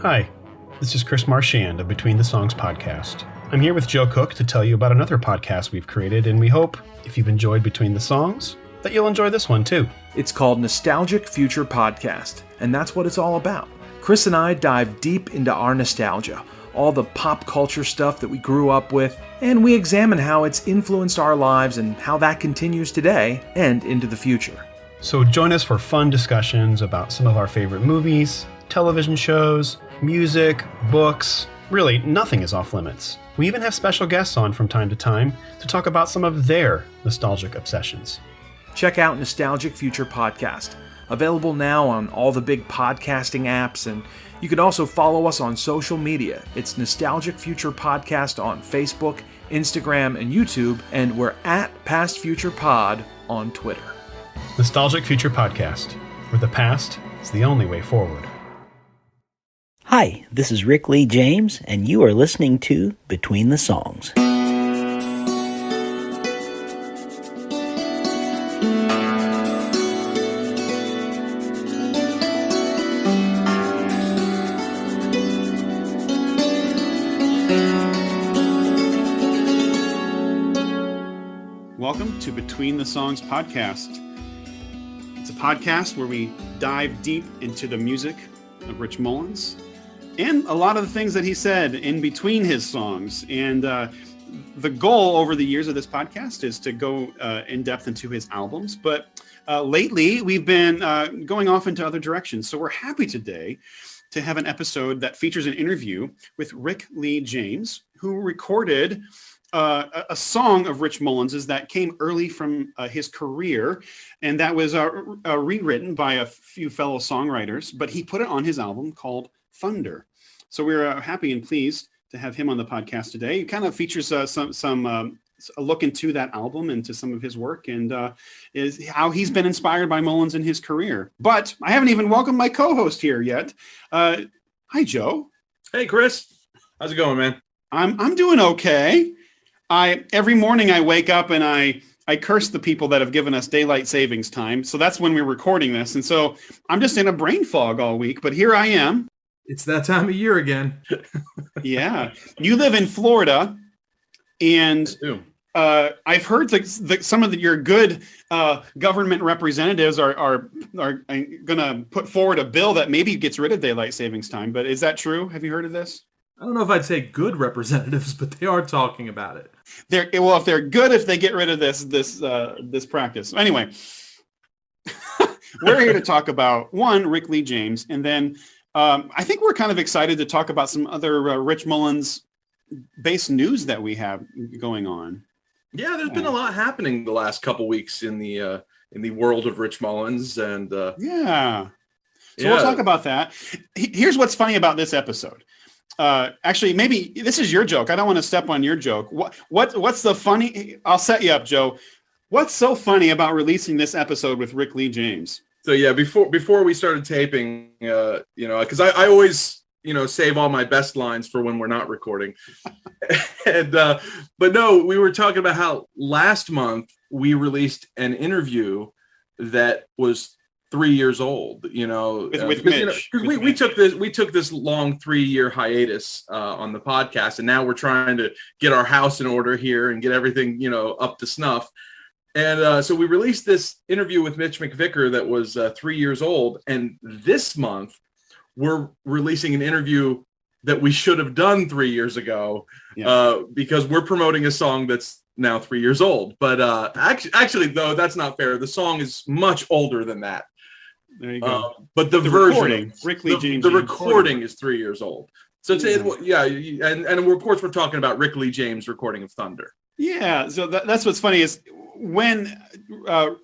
Hi, this is Chris Marchand of Between the Songs podcast. I'm here with Joe Cook to tell you about another podcast we've created, and we hope, if you've enjoyed Between the Songs, that you'll enjoy this one too. It's called Nostalgic Future Podcast, and that's what it's all about. Chris and I dive deep into our nostalgia, all the pop culture stuff that we grew up with, and we examine how it's influenced our lives and how that continues today and into the future. So join us for fun discussions about some of our favorite movies, television shows, music, books. Really, nothing is off limits. We even have special guests on from time to time to talk about some of their nostalgic obsessions. Check out Nostalgic Future Podcast, available now on all the big podcasting apps, and you can also follow us on social media. It's Nostalgic Future Podcast on Facebook, Instagram, and YouTube, and we're at Past Future Pod on Twitter. Nostalgic Future Podcast, where the past is the only way forward. Hi, this is Rick Lee James, and you are listening to Between the Songs. Welcome to Between the Songs podcast. It's a podcast where we dive deep into the music of Rich Mullins and a lot of the things that he said in between his songs. And the goal over the years of this podcast is to go in depth into his albums. But lately, we've been going off into other directions. So we're happy today to have an episode that features an interview with Rick Lee James, who recorded a song of Rich Mullins's that came early from his career, and that was rewritten by a few fellow songwriters, but he put it on his album called Thunder. So we're happy and pleased to have him on the podcast today. It kind of features a look into that album and to some of his work, and is how he's been inspired by Mullins in his career. But I haven't even welcomed my co-host here yet. Hi, Joe. Hey, Chris. How's it going, man? I'm doing okay. Every morning I wake up and I curse the people that have given us daylight savings time. So that's when we're recording this. And so I'm just in a brain fog all week, but here I am. It's that time of year again. Yeah. You live in Florida, and I've heard some of your good government representatives are going to put forward a bill that maybe gets rid of daylight savings time. But is that true? Have you heard of this? I don't know if I'd say good representatives, but they are talking about it. If they're good, if they get rid of this practice. Anyway, we're here to talk about Rick Lee James, and then I think we're kind of excited to talk about some other Rich Mullins based news that we have going on. Yeah, there's been a lot happening the last couple weeks in the world of Rich Mullins, and So we'll talk about that. Here's what's funny about this episode. Actually, maybe this is your joke. I don't want to step on your joke. What's the funny? I'll set you up, Joe. What's so funny about releasing this episode with Rick Lee James? So yeah, before we started taping, because I always save all my best lines for when we're not recording, and but no, we were talking about how last month we released an interview that was 3 years old, with Mitch. We took this long 3-year hiatus on the podcast, and now we're trying to get our house in order here and get everything up to snuff. And so we released this interview with Mitch McVicker that was 3 years old, and this month we're releasing an interview that we should have done 3 years ago because we're promoting a song that's now 3 years old. But actually, though, that's not fair. The song is much older than that. There you go. But the version, Rick Lee James, the recording is 3 years old. So and of course we're talking about Rick Lee James' recording of Thunder. Yeah, so that's what's funny is when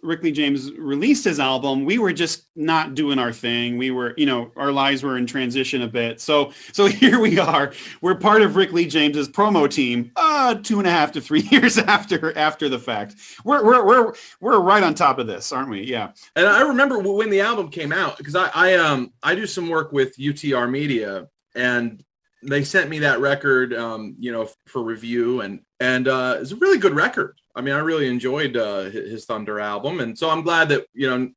Rick Lee James released his album, we were just not doing our thing. We were, our lives were in transition a bit. So here we are. We're part of Rick Lee James's promo team. 2.5 to 3 years after the fact. We're right on top of this, aren't we? Yeah. And I remember when the album came out, because I do some work with UTR Media, and they sent me that record, for review, and it's a really good record. I mean, I really enjoyed his Thunder album, and so I'm glad that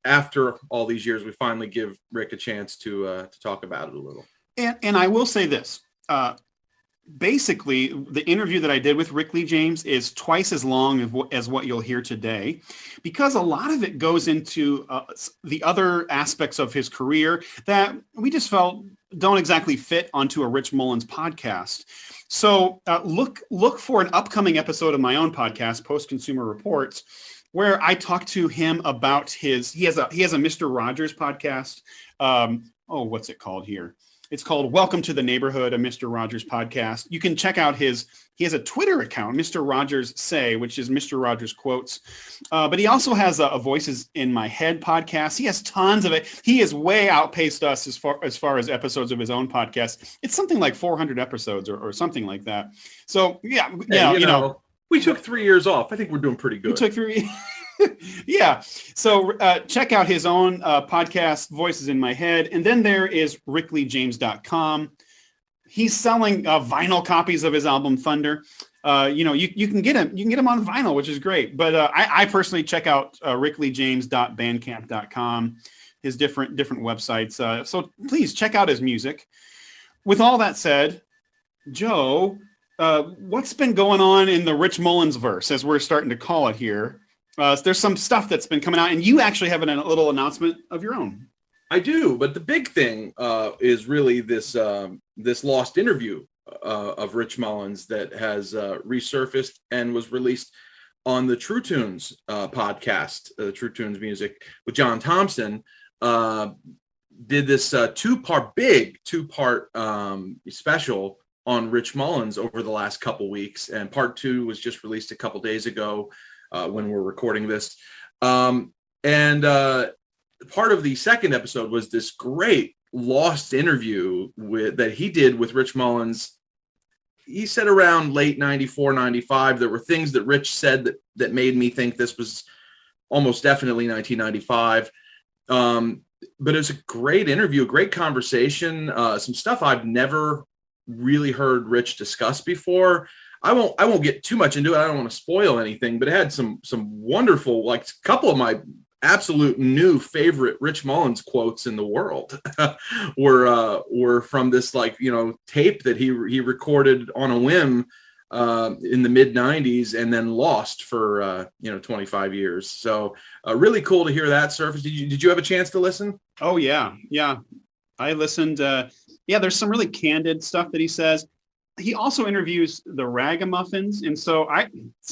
after all these years, we finally give Rick a chance to talk about it a little. And I will say this. Basically, the interview that I did with Rick Lee James is twice as long as what you'll hear today, because a lot of it goes into the other aspects of his career that we just felt don't exactly fit onto a Rich Mullins podcast. So look for an upcoming episode of my own podcast, Post Consumer Reports, where I talk to him about he has a Mr. Rogers podcast. What's it called here? It's called Welcome to the Neighborhood, a Mr. Rogers podcast. You can check out he has a Twitter account, Mr. Rogers Say, which is Mr. Rogers Quotes. But he also has a Voices in My Head podcast. He has tons of it. He has way outpaced us as far as episodes of his own podcast. It's something like 400 episodes or something like that. So yeah, hey, you know, we took 3 years off. I think we're doing pretty good. We took 3 yeah. So check out his own podcast, Voices in My Head. And then there is rickleejames.com. He's selling vinyl copies of his album Thunder. You can get him on vinyl, which is great. But I personally check out rickleejames.bandcamp.com, his different websites. So please check out his music. With all that said, Joe, what's been going on in the Rich Mullins verse, as we're starting to call it here? There's some stuff that's been coming out, and you actually have a little announcement of your own. I do, but the big thing is really this lost interview of Rich Mullins that has resurfaced and was released on the True Tunes podcast, True Tunes Music, with John Thompson. Did this two-part special on Rich Mullins over the last couple weeks, and part 2 was just released a couple days ago. When we're recording this. And part of the second episode was this great lost interview that he did with Rich Mullins. He said around late 94, 95, there were things that Rich said that made me think this was almost definitely 1995. But it was a great interview, a great conversation, some stuff I've never really heard Rich discuss before. I won't get too much into it. I don't want to spoil anything, but it had some wonderful, like a couple of my absolute new favorite Rich Mullins quotes in the world were from this, like, tape that he recorded on a whim in the mid 90s and then lost for 25 years. So really cool to hear that surface. Did you have a chance to listen? Oh yeah. I listened. There's some really candid stuff that he says. He also interviews the Ragamuffins. And so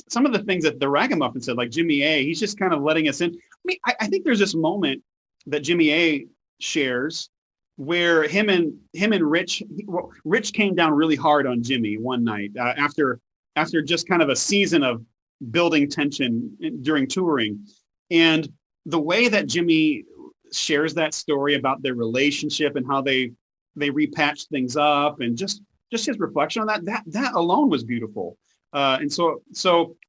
some of the things that the Ragamuffins said, like Jimmy A, he's just kind of letting us in. I mean, I think there's this moment that Jimmy A shares where him and Rich came down really hard on Jimmy one night after just kind of a season of building tension during touring. And the way that Jimmy shares that story about their relationship and how they repatched things up, and just his reflection on that alone was beautiful. And so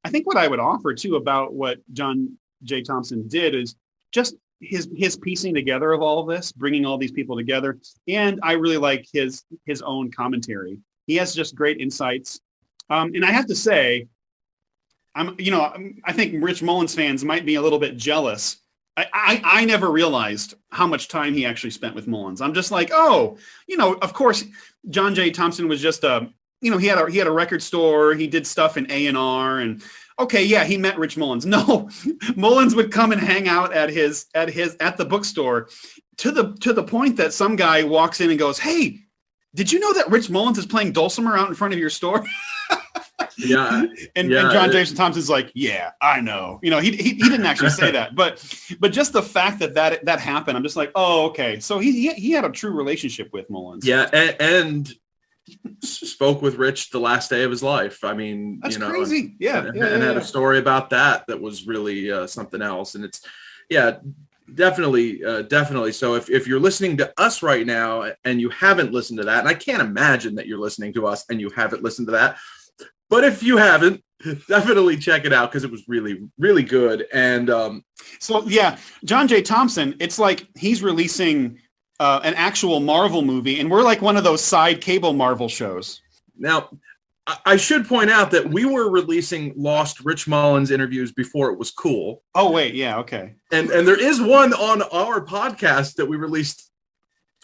I think what I would offer too about what John J. Thompson did is just his piecing together of all of this, bringing all these people together. And I really like his own commentary. He has just great insights. And I have to say, I think Rich Mullins fans might be a little bit jealous. I never realized how much time he actually spent with Mullins. I'm just like, of course, John J. Thompson was just he had a record store. He did stuff in A&R, and okay, yeah, he met Rich Mullins. No, Mullins would come and hang out at the bookstore to the point that some guy walks in and goes, "Hey, did you know that Rich Mullins is playing dulcimer out in front of your store?" Yeah. And John Jason Thompson's like, yeah, I know. He didn't actually say that, but just the fact that happened, I'm just like, oh, okay. So he had a true relationship with Mullins. Yeah, and spoke with Rich the last day of his life. I mean, that's crazy. Yeah, and had a story about that was really something else. And it's, definitely. So if you're listening to us right now and you haven't listened to that, and I can't imagine that you're listening to us and you haven't listened to that, but if you haven't, definitely check it out because it was really, really good. And John J. Thompson, it's like he's releasing an actual Marvel movie, and we're like one of those side cable Marvel shows. Now, I should point out that we were releasing lost Rich Mullins interviews before it was cool. Oh, wait. Yeah. Okay. And there is one on our podcast that we released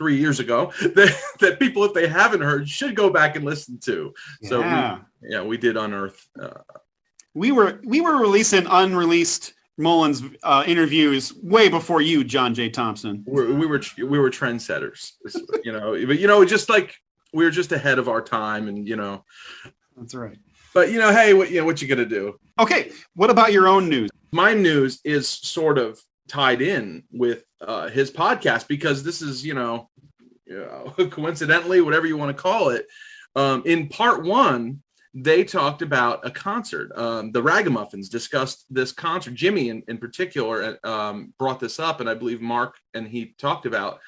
3 years ago that people, if they haven't heard, should go back and listen to. So we did unearth. We were releasing unreleased Mullins interviews way before you, John J. Thompson. We were trendsetters, but just like we were just ahead of our time, and that's right. But hey, what you gonna do? Okay, what about your own news? My news is sort of tied in with his podcast, because this is coincidentally, whatever you want to call it. In part one, they talked about a concert. The Ragamuffins discussed this concert. Jimmy, in particular, brought this up, and I believe Mark and he talked about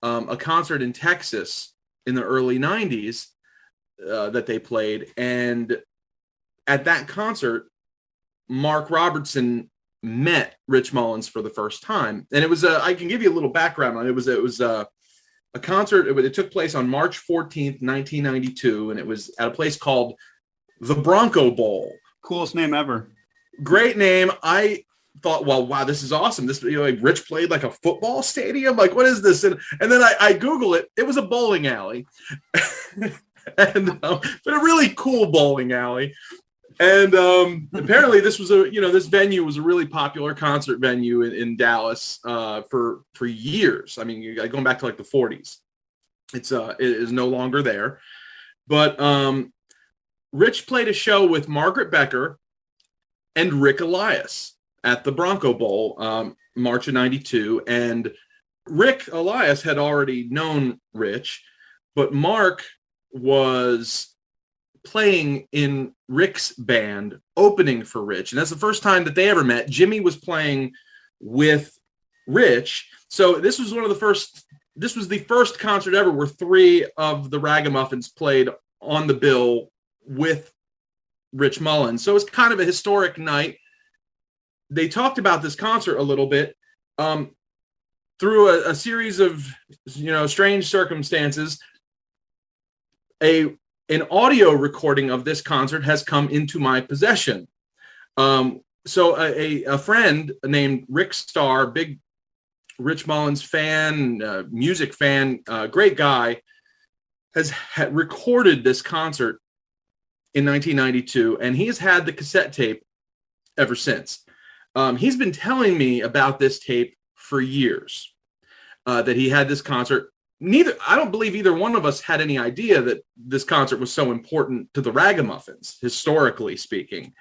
a concert in Texas in the early 90s that they played. And at that concert, Mark Robertson met Rich Mullins for the first time. And it was I can give you a little background on it. It was a concert. It took place on March 14th, 1992, and it was at a place called the Bronco Bowl. Coolest name ever. Great name. I thought, well, wow, this is awesome. This, like, Rich played like a football stadium. Like, what is this? And then I Google it. It was a bowling alley, and but a really cool bowling alley. And apparently, this was this venue was a really popular concert venue in Dallas for years. I mean, going back to like the 40s. It is no longer there, but Rich played a show with Margaret Becker and Rick Elias at the Bronco Bowl, March of 92. And Rick Elias had already known Rich, but Mark was playing in Rick's band, opening for Rich. And that's the first time that they ever met. Jimmy was playing with Rich. So this was the first concert ever where three of the Ragamuffins played on the bill with Rich Mullins. So it's kind of a historic night. They talked about this concert a little bit through a series of strange circumstances. An audio recording of this concert has come into my possession. So a friend named Rick Starr, big Rich Mullins fan, music fan, great guy, has recorded this concert in 1992, and he's had the cassette tape ever since. He's been telling me about this tape for years, that he had this concert. I don't believe either one of us had any idea that this concert was so important to the Ragamuffins, historically speaking.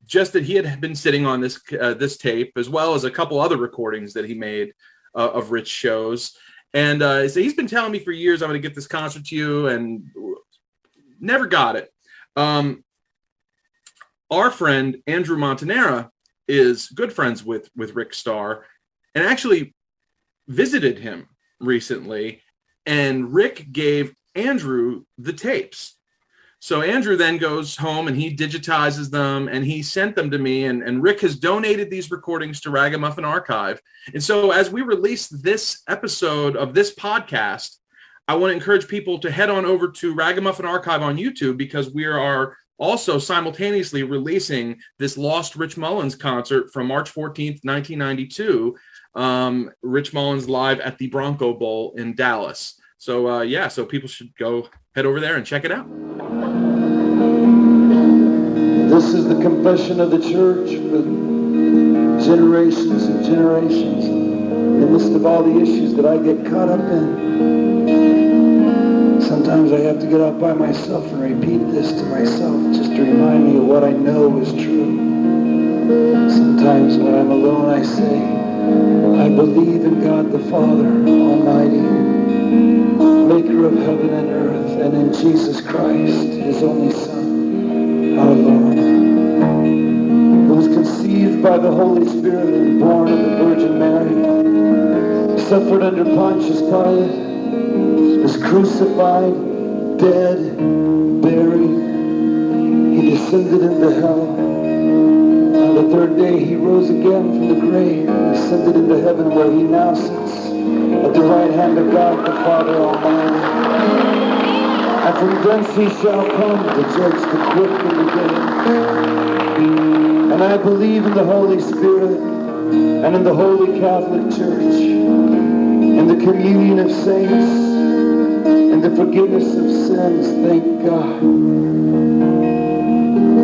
Just that he had been sitting on this tape, as well as a couple other recordings that he made of Rich shows. And so he's been telling me for years, I'm going to get this concert to you, and never got it. Our friend Andrew Montanera is good friends with Rick Starr, and actually visited him recently, and Rick gave Andrew the tapes. So Andrew then goes home and he digitizes them, and he sent them to me, and Rick has donated these recordings to Ragamuffin Archive. And so as we release this episode of this podcast, I want to encourage people to head on over to Ragamuffin Archive on YouTube, because we are also simultaneously releasing this Lost Rich Mullins concert from March 14th, 1992. Rich Mullins live at the Bronco Bowl in Dallas. So so people should go head over there and check it out. This is the confession of the church for generations and generations, in the midst of all the issues that I get caught up in. Sometimes I have to get up by myself and repeat this to myself, just to remind me of what I know is true. Sometimes when I'm alone, I say, I believe in God the Father Almighty, maker of heaven and earth, and in Jesus Christ, his only Son, our Lord, who was conceived by the Holy Spirit and born of the Virgin Mary, suffered under Pontius Pilate, was crucified, dead, buried. He descended into hell. On the third day, he rose again from the grave and ascended into heaven, where he now sits at the right hand of God the Father Almighty. And from thence he shall come to judge the quick and the dead. And I believe in the Holy Spirit and in the Holy Catholic Church, and the communion of saints and the forgiveness of sins, thank God.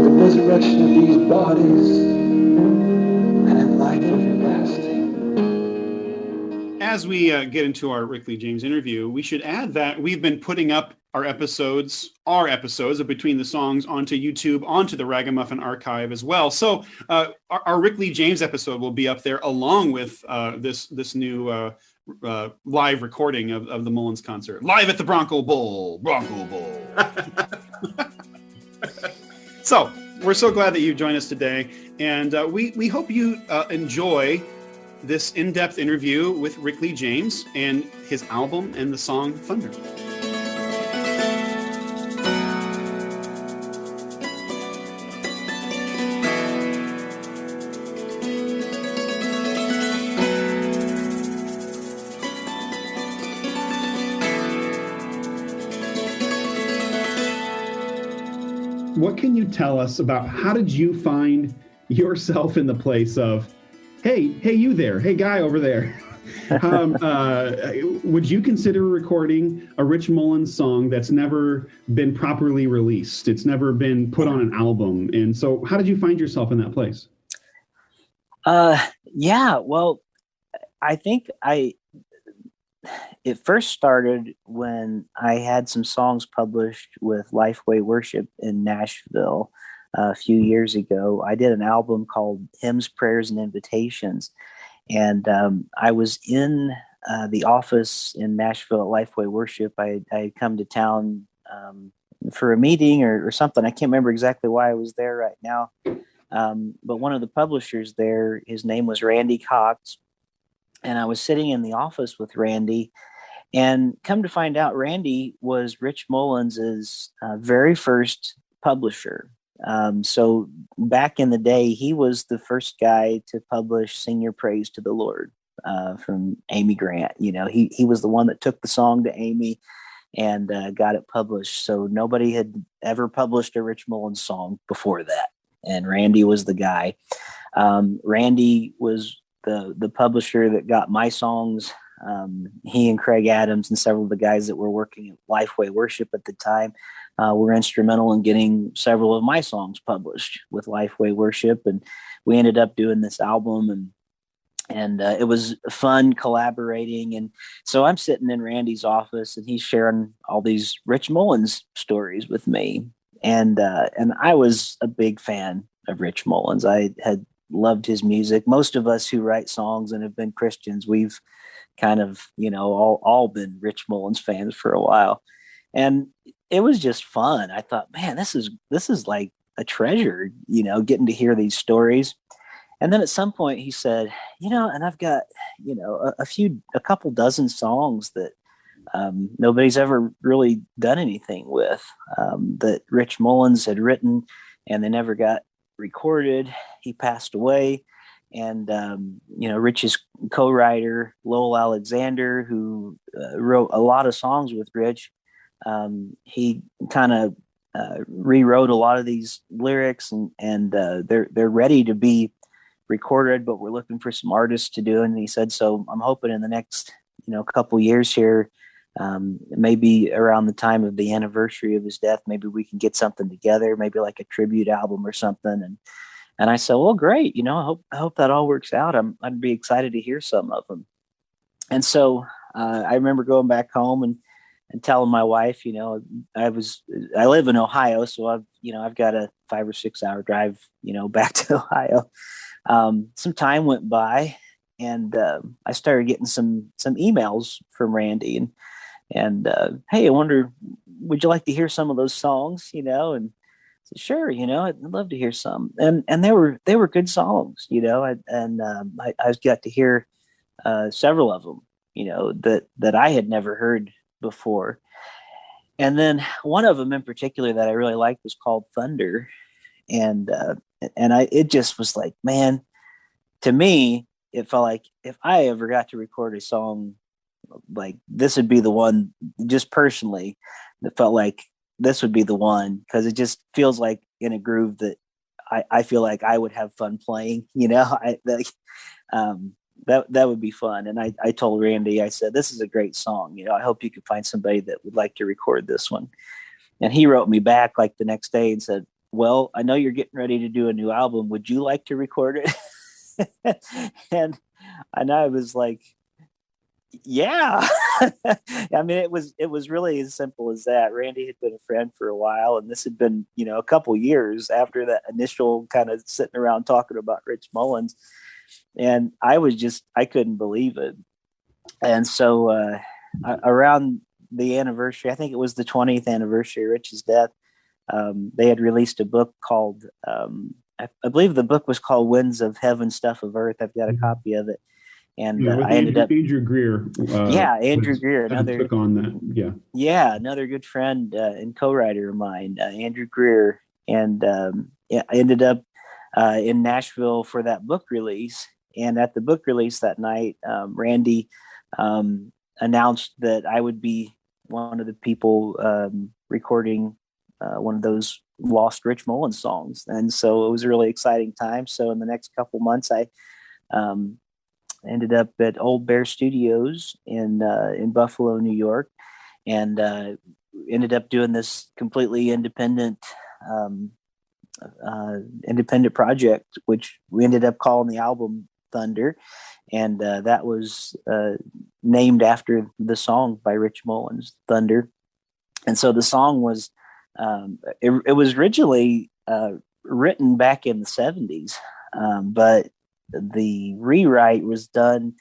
The resurrection of these bodies and in life everlasting. As we get into our Rick Lee James interview, we should add that we've been putting up our episodes of Between the Songs onto YouTube, onto the Ragamuffin archive as well. So our Rick Lee James episode will be up there along with this new live recording of the Mullins concert, live at the Bronco Bowl. So we're so glad that you joined us today, and we hope you enjoy this in-depth interview with Rick Lee James and his album and the song Thunder. What can you tell us about how did you find yourself in the place of, hey, you there, hey, guy over there? Would you consider recording a Rich Mullins song that's never been properly released? It's never been put on an album. And so how did you find yourself in that place? Yeah, well, I think it first started when I had some songs published with Lifeway Worship in Nashville a few years ago. I did an album called Hymns, Prayers, and Invitations. And I was in the office in Nashville at Lifeway Worship. I had come to town for a meeting or something. I can't remember exactly why I was there right now. But one of the publishers there, his name was Randy Cox. And I was sitting in the office with Randy, and come to find out, Randy was Rich Mullins's very first publisher. So back in the day, he was the first guy to publish "Sing Your Praise to the Lord" from Amy Grant. You know, he was the one that took the song to Amy and got it published. So nobody had ever published a Rich Mullins song before that, and Randy was the guy. Randy was the publisher that got my songs. He and Craig Adams and several of the guys that were working at Lifeway Worship at the time were instrumental in getting several of my songs published with Lifeway Worship. And we ended up doing this album, and it was fun collaborating. And so I'm sitting in Randy's office, and he's sharing all these Rich Mullins stories with me. And I was a big fan of Rich Mullins. I had loved his music. Most of us who write songs and have been Christians, we've kind of, all been Rich Mullins fans for a while. And it was just fun. I thought, man, this is like a treasure, getting to hear these stories. And then at some point he said, and I've got, a couple dozen songs that nobody's ever really done anything with, that Rich Mullins had written, and they never got recorded. He passed away. And, Rich's co-writer, Lowell Alexander, who wrote a lot of songs with Rich, he kind of rewrote a lot of these lyrics, and they're ready to be recorded, but we're looking for some artists to do it. And he said, so I'm hoping in the next, couple years here, maybe around the time of the anniversary of his death, maybe we can get something together, maybe like a tribute album or something. And I said, well, great. I hope that all works out. I'd be excited to hear some of them. And so I remember going back home and telling my wife, I live in Ohio, so I've got a 5 or 6 hour drive, back to Ohio. Some time went by, and I started getting some emails from Randy, and hey, I wonder, would you like to hear some of those songs? And I said, sure, I'd love to hear some. And they were good songs, I got to hear several of them, that I had never heard before. And then one of them in particular that I really liked was called Thunder. And it just was like, man, to me, it felt like if I ever got to record a song, like this would be the one, just personally, that felt like this would be the one, because it just feels like in a groove that I feel like I would have fun playing, that would be fun. And I told Randy, I said, this is a great song. I hope you could find somebody that would like to record this one. And he wrote me back like the next day and said, well, I know you're getting ready to do a new album. Would you like to record it? and I was like, yeah. I mean, it was really as simple as that. Randy had been a friend for a while, and this had been, a couple years after that initial kind of sitting around talking about Rich Mullins. And I couldn't believe it. And so around the anniversary, I think it was the 20th anniversary of Rich's death, they had released a book called, I believe the book was called Winds of Heaven, Stuff of Earth. I've got a copy of it. And I ended up Andrew Greer. Andrew Greer, another took on that. Yeah, another good friend and co-writer of mine, Andrew Greer, and I ended up in Nashville for that book release. And at the book release that night, Randy announced that I would be one of the people recording one of those lost Rich Mullins songs, and so it was a really exciting time. So in the next couple months, I ended up at Old Bear Studios in Buffalo, New York, and ended up doing this completely independent project, which we ended up calling the album Thunder, and that was named after the song by Rich Mullins, Thunder. And so the song was it was originally written back in the 70s, but the rewrite was done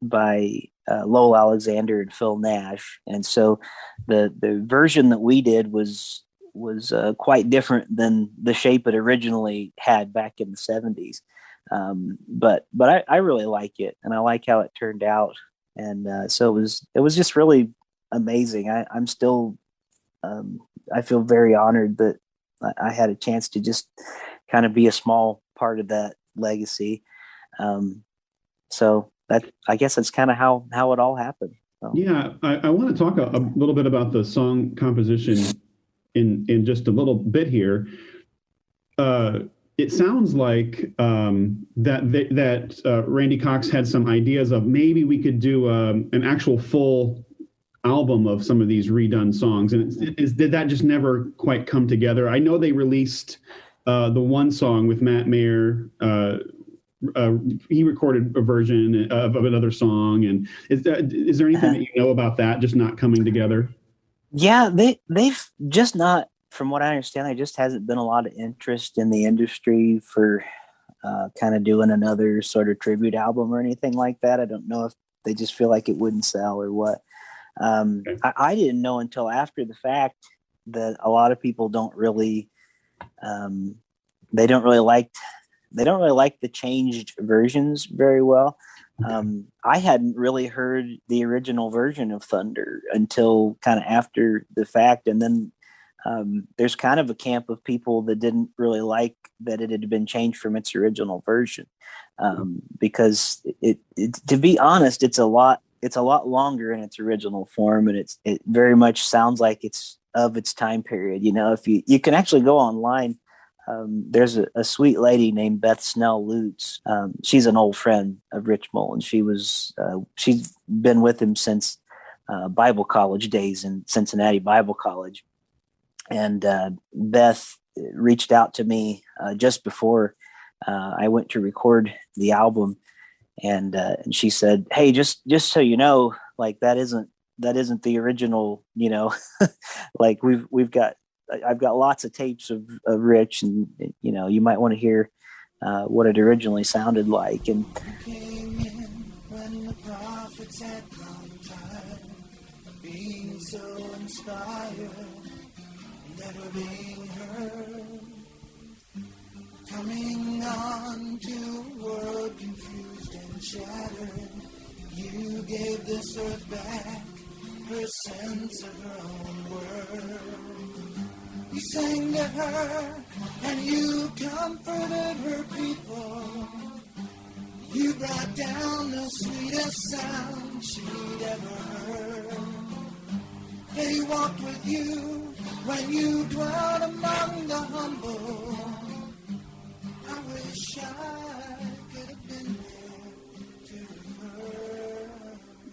by Lowell Alexander and Phil Nash, and so the version that we did was quite different than the shape it originally had back in the 70s. But I really like it, and I like how it turned out, and so it was just really amazing. I'm still I feel very honored that I had a chance to just kind of be a small part of that legacy. So that, I guess that's kind of how it all happened. So. Yeah, I want to talk a little bit about the song composition in just a little bit here. It sounds like that Randy Cox had some ideas of maybe we could do an actual full album of some of these redone songs, and did that just never quite come together? I know they released the one song with Matt Mayer. He recorded a version of another song, and is there anything that you know about that just not coming together? Yeah, they've just not, from what I understand, there just hasn't been a lot of interest in the industry for kind of doing another sort of tribute album or anything like that. I don't know if they just feel like it wouldn't sell or what. Okay. I didn't know until after the fact that a lot of people don't really like the changed versions very well. I hadn't really heard the original version of Thunder until kind of after the fact, and then there's kind of a camp of people that didn't really like that it had been changed from its original version, because it to be honest, it's a lot longer in its original form, and it very much sounds like it's of its time period. If you can actually go online, there's a sweet lady named Beth Snell Lutz. She's an old friend of Rich Mullins. She's been with him since Bible college days in Cincinnati Bible College. And Beth reached out to me just before I went to record the album, and she said, "Hey, just so you know, like that isn't the original. Like I've got lots of tapes of Rich, and you might want to hear what it originally sounded like." And came in when the prophets had gone tired, being so inspired, never being heard, coming on to a world confused and shattered. You gave this earth back her sense of her own world. You sang to her, and you comforted her people. You brought down the sweetest sound she'd ever heard. They walked with you when you dwelt among the humble. I wish I could have been there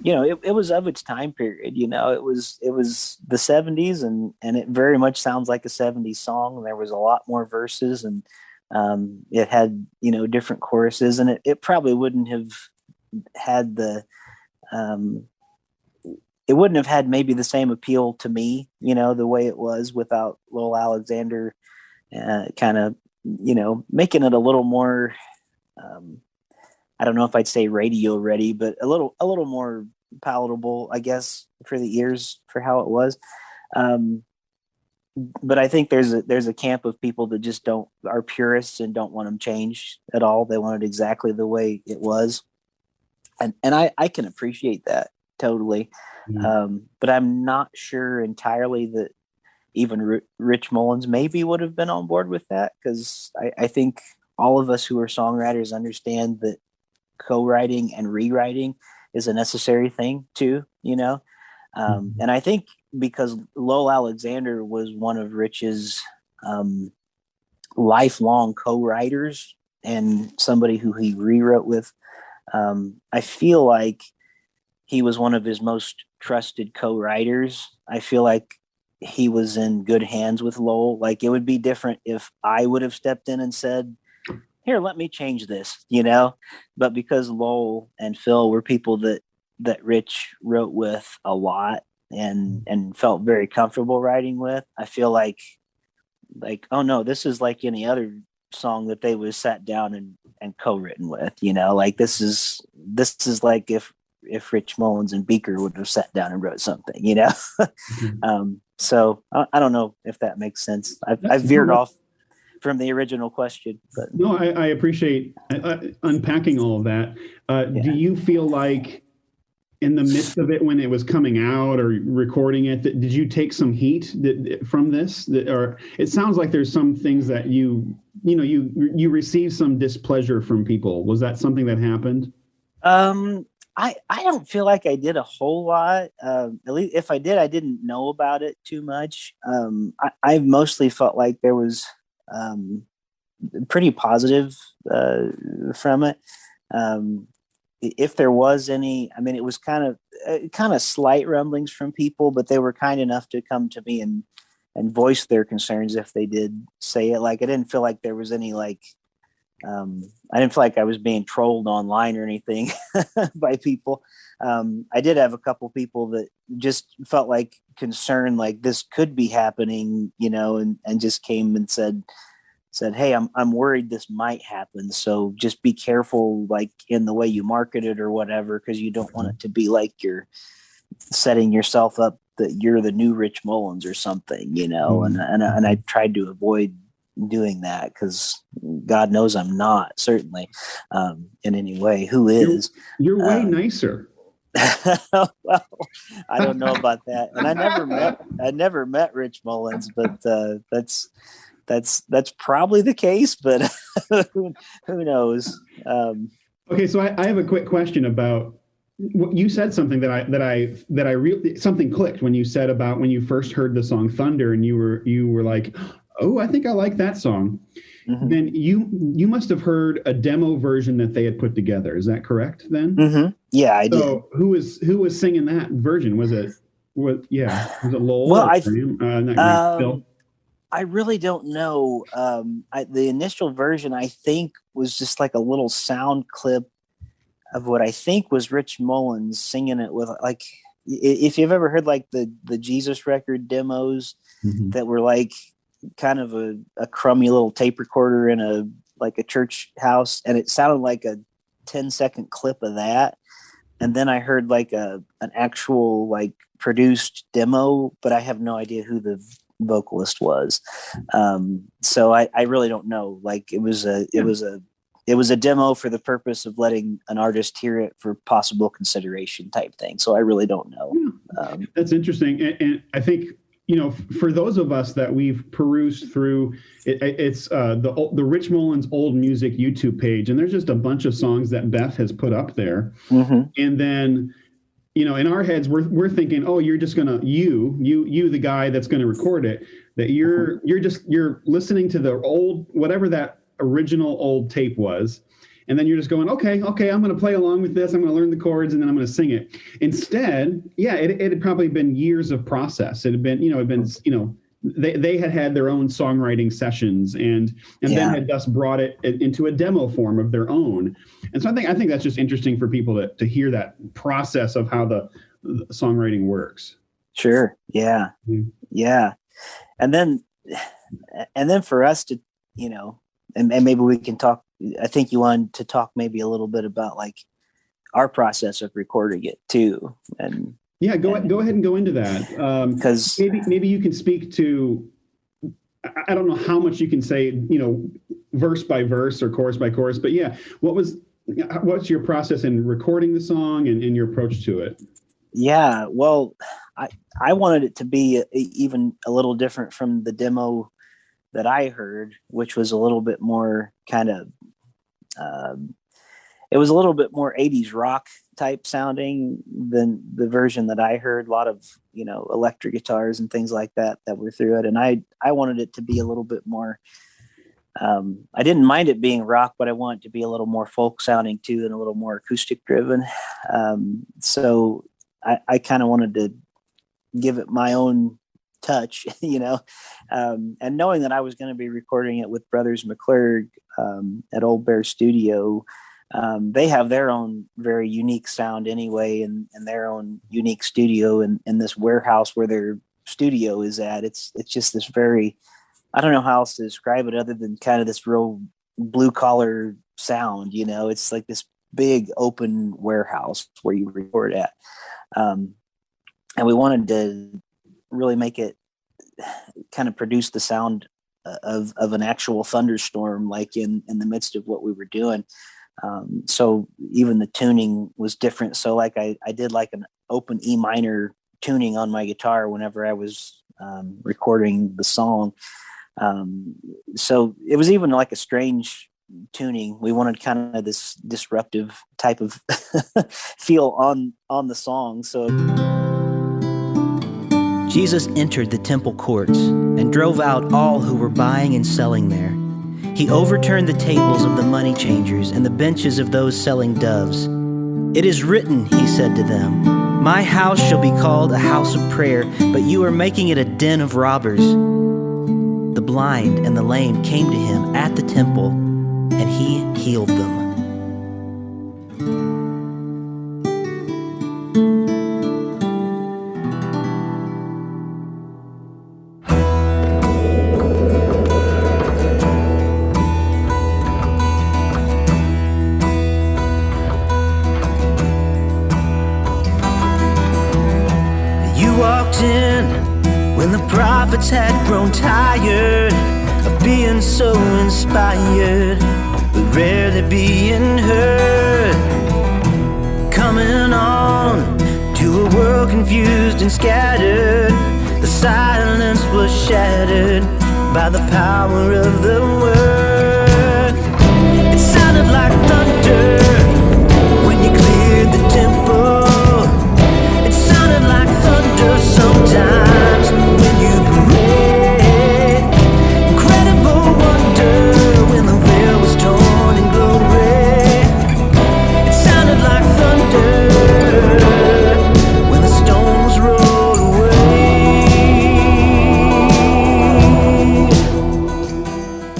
it was of its time period. It was the 70s, and it very much sounds like a 70s song. There was a lot more verses, and it had different choruses, and it probably wouldn't have had um, it wouldn't have had maybe the same appeal to me, the way it was without Lowell Alexander kind of making it a little more. I don't know if I'd say radio ready, but a little more palatable, I guess, for the ears for how it was. But I think there's a camp of people that just are purists and don't want them changed at all. They want it exactly the way it was, and I can appreciate that totally. But I'm not sure entirely that even Rich Mullins maybe would have been on board with that, because I think all of us who are songwriters understand that co-writing and rewriting is a necessary thing too, and I think because Lowell Alexander was one of Rich's lifelong co-writers and somebody who he rewrote with, I feel like he was one of his most trusted co-writers. I feel like he was in good hands with Lowell. Like, it would be different if I would have stepped in and said, here, let me change this, but because Lowell and Phil were people that Rich wrote with a lot and felt very comfortable writing with, I feel like, oh no, this is like any other song that they would have sat down and co-written with, like this is like if Rich Mullins and Beaker would have sat down and wrote something, so I don't know if that makes sense. I've veered off from the original question, but no, I appreciate unpacking all of that. Do you feel like in the midst of it, when it was coming out or recording it, did you take some heat from this? Or it sounds like there's some things that you received some displeasure from people. Was that something that happened? I don't feel like I did a whole lot. At least if I did, I didn't know about it too much. I mostly felt like there was pretty positive from it. If there was any, I mean, it was kind of slight rumblings from people, but they were kind enough to come to me and voice their concerns if they did say it. Like, I didn't feel like there was any I didn't feel like I was being trolled online or anything by people. I did have a couple people that just felt like concerned, like this could be happening, and just came and said, hey, I'm worried this might happen. So just be careful, like in the way you market it or whatever, because you don't want it to be like you're setting yourself up that you're the new Rich Mullins or something, and I tried to avoid doing that, because God knows I'm not, certainly, in any way. Who is? You're way nicer. Well, I don't know about that, and I never met Rich Mullins, but that's probably the case. But who knows? Okay, so I have a quick question about. You said something that I really, something clicked when you said about when you first heard the song Thunder, and you were like, oh, I think I like that song. Mm-hmm. Then you must have heard a demo version that they had put together. Is that correct then? Mm-hmm. Yeah, I did. So who was singing that version? Was it Lowell? Well, Phil? I really don't know. The initial version, I think, was just like a little sound clip of what I think was Rich Mullins singing it with, like, if you've ever heard like the Jesus record demos, mm-hmm. that were like kind of a crummy little tape recorder in a church house, and it sounded like a 10-second clip of that. And then I heard like an actual like produced demo, but I have no idea who the vocalist was. So I really don't know. Like, it was a demo for the purpose of letting an artist hear it for possible consideration type thing. So I really don't know. Yeah. That's interesting. And I think, for those of us that we've perused through it's the Rich Mullins old music YouTube page, and there's just a bunch of songs that Beth has put up there. Mm-hmm. And then, in our heads, we're thinking, oh, you're just gonna you the guy that's gonna record it, that you're listening to the old, whatever that original old tape was, and then you're just going, okay, I'm going to play along with this. I'm going to learn the chords, and then I'm going to sing it. Instead, it had probably been years of process. It had been, they had their own songwriting sessions, and then had thus brought it into a demo form of their own. And so I think that's just interesting for people to hear that process of how the songwriting works. Sure. Yeah. Mm-hmm. Yeah. And then for us to, and maybe we can talk, I think you wanted to talk maybe a little bit about like our process of recording it too. And go ahead and go into that. Because maybe you can speak to, I don't know how much you can say, verse by verse or chorus by chorus, but what's your process in recording the song and your approach to it? Yeah, well, I wanted it to be even a little different from the demo that I heard, which was a little bit more kind of, it was a little bit more 80s rock type sounding than the version that I heard. A lot of, electric guitars and things like that were through it. And I wanted it to be a little bit more, I didn't mind it being rock, but I want it to be a little more folk sounding too, and a little more acoustic driven. So I kind of wanted to give it my own touch, and knowing that I was going to be recording it with Brothers McClurg at Old Bear Studio. They have their own very unique sound anyway, and their own unique studio in this warehouse where their studio is at. It's just this very, I don't know how else to describe it other than kind of this real blue collar sound, it's like this big open warehouse where you record at. And we wanted to really make it kind of produce the sound of an actual thunderstorm, like in the midst of what we were doing. So even the tuning was different. So like I did like an open E minor tuning on my guitar whenever I was recording the song. So it was even like a strange tuning. We wanted kind of this disruptive type of feel on the song. So Jesus entered the temple courts and drove out all who were buying and selling there. He overturned the tables of the money changers and the benches of those selling doves. "It is written," he said to them, "My house shall be called a house of prayer, but you are making it a den of robbers." The blind and the lame came to him at the temple, and he healed them. When the prophets had grown tired of being so inspired, but rarely being heard, coming on to a world confused and scattered, the silence was shattered by the power of the word. It sounded like thunder when you cleared the temple. It sounded like thunder sometimes when you prayed. Incredible wonder when the veil was torn in glory. It sounded like thunder when the stones rolled away.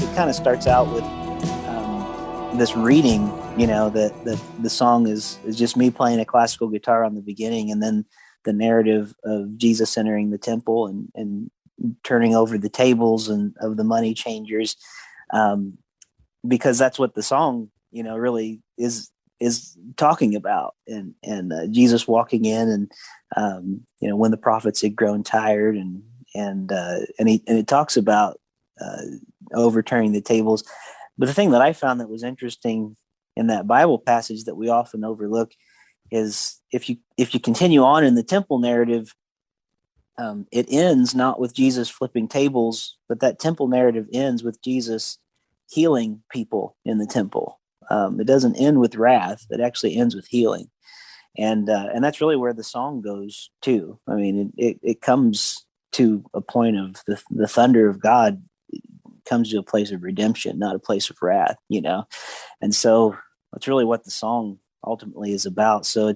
It kind of starts out with this reading, that the song is just me playing a classical guitar on the beginning, and then the narrative of Jesus entering the temple and turning over the tables and of the money changers, because that's what the song, really is talking about. And Jesus walking in, and when the prophets had grown tired, and it talks about overturning the tables. But the thing that I found that was interesting in that Bible passage that we often overlook is if you continue on in the temple narrative, it ends not with Jesus flipping tables, but that temple narrative ends with Jesus healing people in the temple. It doesn't end with wrath; it actually ends with healing, and that's really where the song goes too. I mean, it comes to a point of the thunder of God comes to a place of redemption, not a place of wrath, and so really what the song ultimately is about. So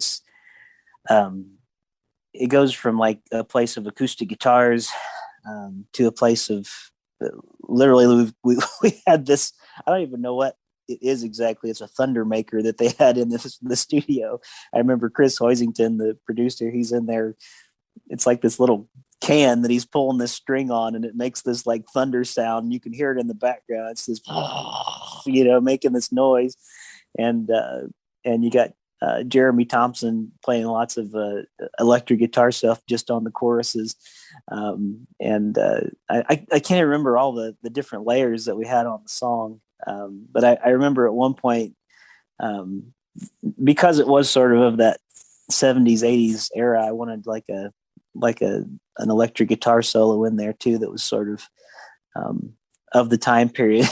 it goes from like a place of acoustic guitars to a place of literally we had this, I don't even know what it is exactly. It's a thunder maker that they had in the studio. I remember Chris Hoisington, the producer, he's in there. It's like this little can that he's pulling this string on, and it makes this like thunder sound, and you can hear it in the background. It's this making this noise. And you got Jeremy Thompson playing lots of electric guitar stuff just on the choruses. I can't remember all the different layers that we had on the song. But I remember at one point, because it was sort of that 70s, 80s era, I wanted like an electric guitar solo in there too, that was sort of the time period,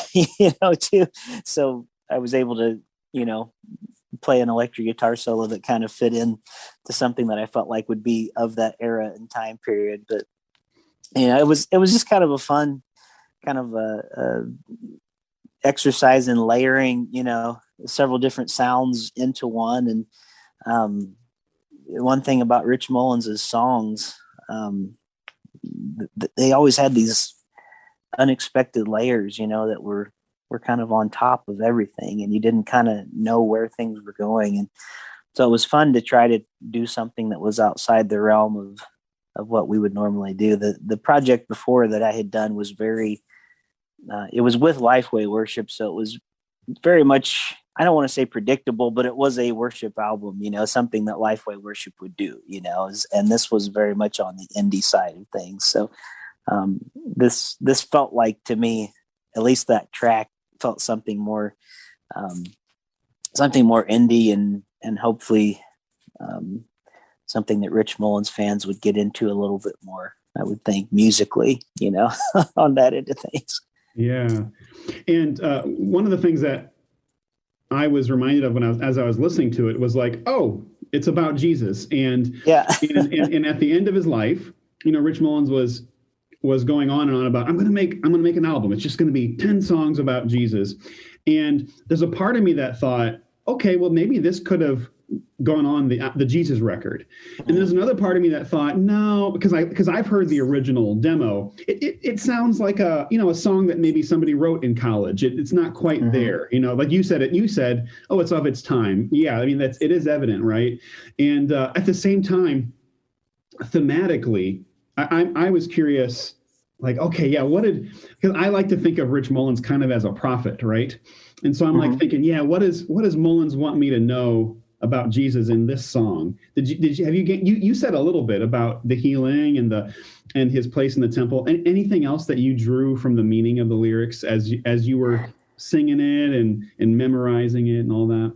too. So I was able to, play an electric guitar solo that kind of fit in to something that I felt like would be of that era and time period. But it was just kind of a fun kind of a exercise in layering, several different sounds into one. And one thing about Rich Mullins' songs, they always had these unexpected layers, that were kind of on top of everything, and you didn't kind of know where things were going. And so it was fun to try to do something that was outside the realm of what we would normally do. The project before that I had done was very, it was with Lifeway Worship. So it was very much, I don't want to say predictable, but it was a worship album, something that Lifeway Worship would do, and this was very much on the indie side of things. So this felt like, to me, at least that track felt something more indie and hopefully something that Rich Mullins fans would get into a little bit more, I would think, musically, on that end of things. Yeah. And one of the things that I was reminded of as I was listening to it was like, oh, it's about Jesus. And yeah. and at the end of his life, Rich Mullins was going on and on about, I'm going to make an album. It's just going to be 10 songs about Jesus. And there's a part of me that thought, okay, well, maybe this could have gone on the Jesus record. And there's another part of me that thought, no, because I've heard the original demo. It sounds like a song that maybe somebody wrote in college. It's not quite there, like you said, oh, it's of its time. Yeah. I mean, it is evident. Right. And at the same time, thematically, I was curious, like, okay, yeah, because I like to think of Rich Mullins kind of as a prophet, right? And so I'm like thinking, yeah, what does Mullins want me to know about Jesus in this song? You said a little bit about the healing and his place in the temple, and anything else that you drew from the meaning of the lyrics as you were singing it and memorizing it and all that?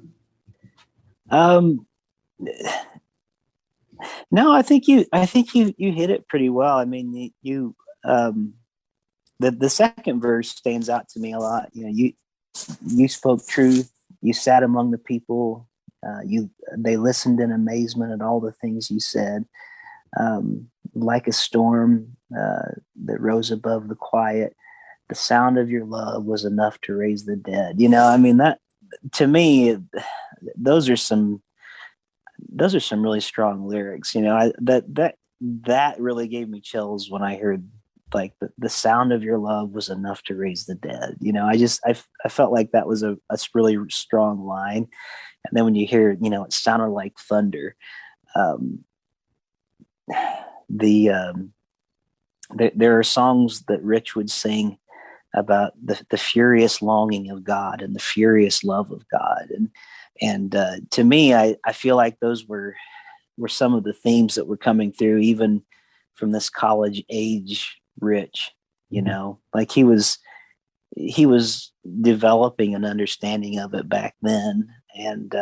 No, I think you hit it pretty well. I mean, the second verse stands out to me a lot. You spoke truth. You sat among the people. They listened in amazement at all the things you said. Like a storm that rose above the quiet, the sound of your love was enough to raise the dead. I mean, that, to me, those are some really strong lyrics. That really gave me chills when I heard, like, the sound of your love was enough to raise the dead. I felt like that was a really strong line. And then when you hear, it sounded like thunder. There are songs that Rich would sing about the furious longing of God and the furious love of God. And to me, I feel like those were some of the themes that were coming through, even from this college age Rich, like he was developing an understanding of it back then. And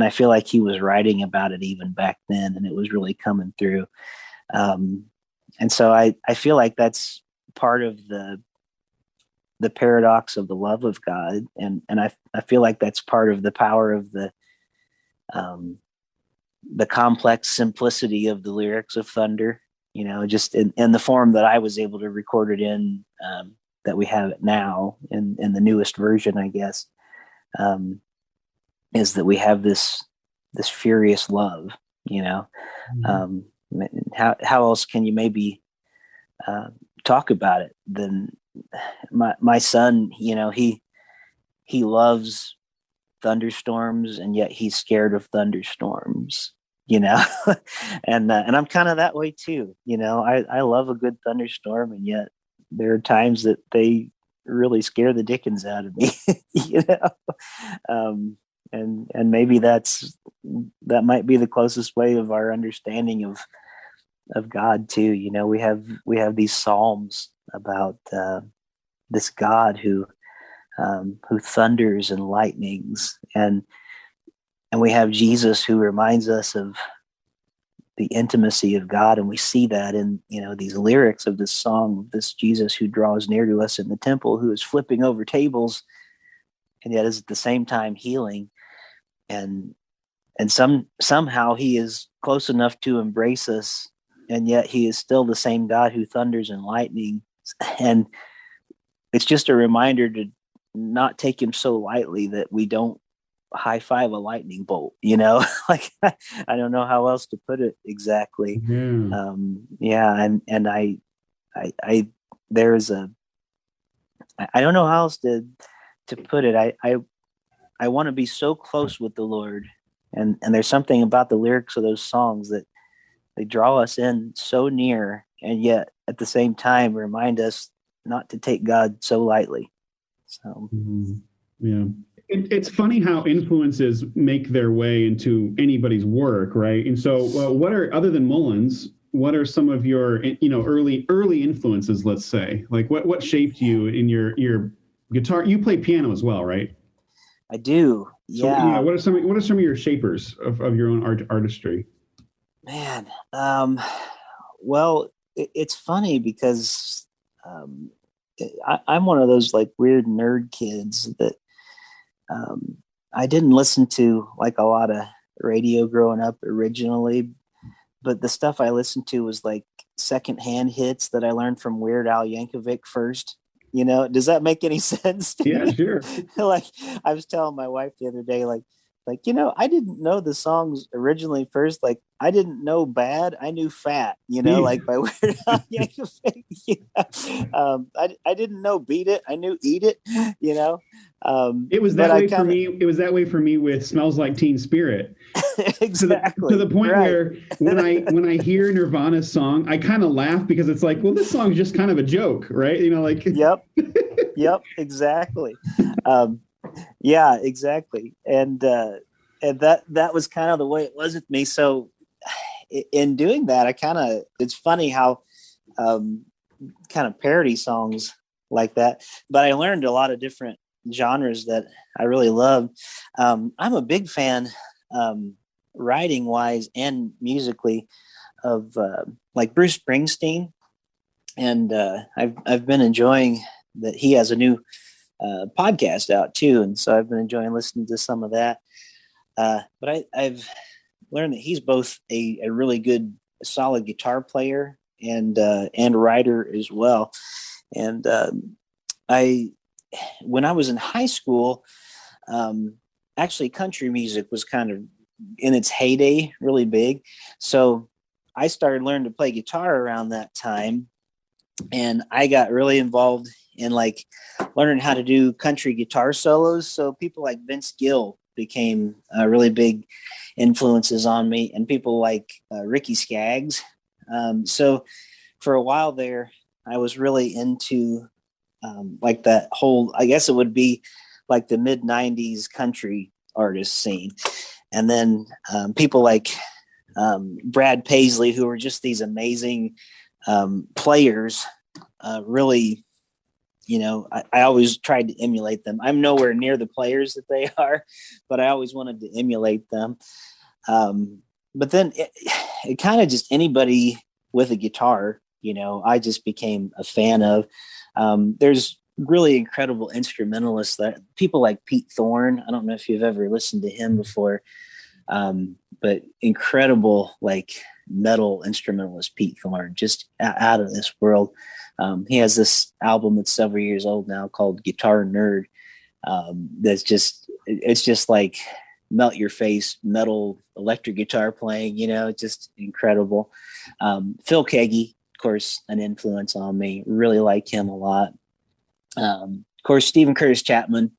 I feel like he was writing about it even back then, and it was really coming through. And so I feel like that's part of the paradox of the love of God. And I feel like that's part of the power of the complex simplicity of the lyrics of Thunder, just in the form that I was able to record it in, that we have it now in the newest version, I guess. is that we have this furious love, you know. Mhm. How else can you maybe talk about it than my son? You know, he loves thunderstorms, and yet he's scared of thunderstorms. You know, and I'm kind of that way too. You know, I love a good thunderstorm, and yet there are times that they really scare the dickens out of me. You know, and maybe that might be the closest way of our understanding of God too. You know, we have these psalms about this God who thunders and lightnings, and we have Jesus who reminds us of the intimacy of God, and we see that in, you know, these lyrics of this song, this Jesus who draws near to us in the temple, who is flipping over tables, and yet is at the same time healing, and somehow he is close enough to embrace us, and yet he is still the same God who thunders and lightning. And it's just a reminder to not take him so lightly that we don't high five a lightning bolt, you know. Like, I don't know how else to put it exactly. Yeah. Yeah. And I there's I don't know how else to put it. I want to be so close with the Lord, and there's something about the lyrics of those songs that they draw us in so near, and yet at the same time remind us not to take God so lightly. So Mhm. Yeah. It's funny how influences make their way into anybody's work, right? And so, what are, other than Mullins, what are some of your, you know, early influences? Let's say, like, what shaped you in your guitar? You play piano as well, right? I do. So, yeah, Yeah, what are some of your shapers of your own artistry? man. Well, it's funny because um, I'm one of those like weird nerd kids that um, I didn't listen to like a lot of radio growing up originally, but the stuff I listened to was like secondhand hits that I learned from Weird Al Yankovic first. You know, does that make any sense to Yeah, you? sure. Like, I was telling my wife the other day, like, you know, I didn't know the songs originally first. Like, I didn't know Bad, I knew Fat, you know, Yeah. like by Weird Al Yankovic. You know? I didn't know Beat It, I knew Eat It, you know. It was But that I way for kind of me. It was that way for me with "Smells Like Teen Spirit." To the exactly point right. where when I hear Nirvana's song, I kind of laugh because it's like, well, this song's just kind of a joke, right? You know, like Yep, exactly. Um, yeah, exactly. And that was kind of the way it was with me. So in doing that, it's funny how um, kind of parody songs like that, but I learned a lot of different genres that I really love. I'm a big fan, writing wise and musically, of like Bruce Springsteen, and I've been enjoying that he has a new podcast out too, and so I've been enjoying listening to some of that. But I've learned that he's both a really good, solid guitar player and writer as well. And I, when I was in high school, actually country music was kind of in its heyday, really big. So I started learning to play guitar around that time, and I got really involved in like learning how to do country guitar solos. So people like Vince Gill became really big influences on me, and people like Ricky Skaggs. So for a while there, I was really into like that whole, I guess it would be like the mid 90s country artist scene. And then people like Brad Paisley, who were just these amazing players, really, you know, I always tried to emulate them. I'm nowhere near the players that they are, but I always wanted to emulate them. But then it kind of just anybody with a guitar, you know, I just became a fan of. There's really incredible instrumentalists, that people like Pete Thorne. I don't know if you've ever listened to him before, but incredible like metal instrumentalist Pete Thorne, just out of this world. He has this album that's several years old now called Guitar Nerd. It's just like melt your face metal electric guitar playing, just incredible. Phil Keaggy, of course, an influence on me. Really like him a lot. Of course, Stephen Curtis Chapman.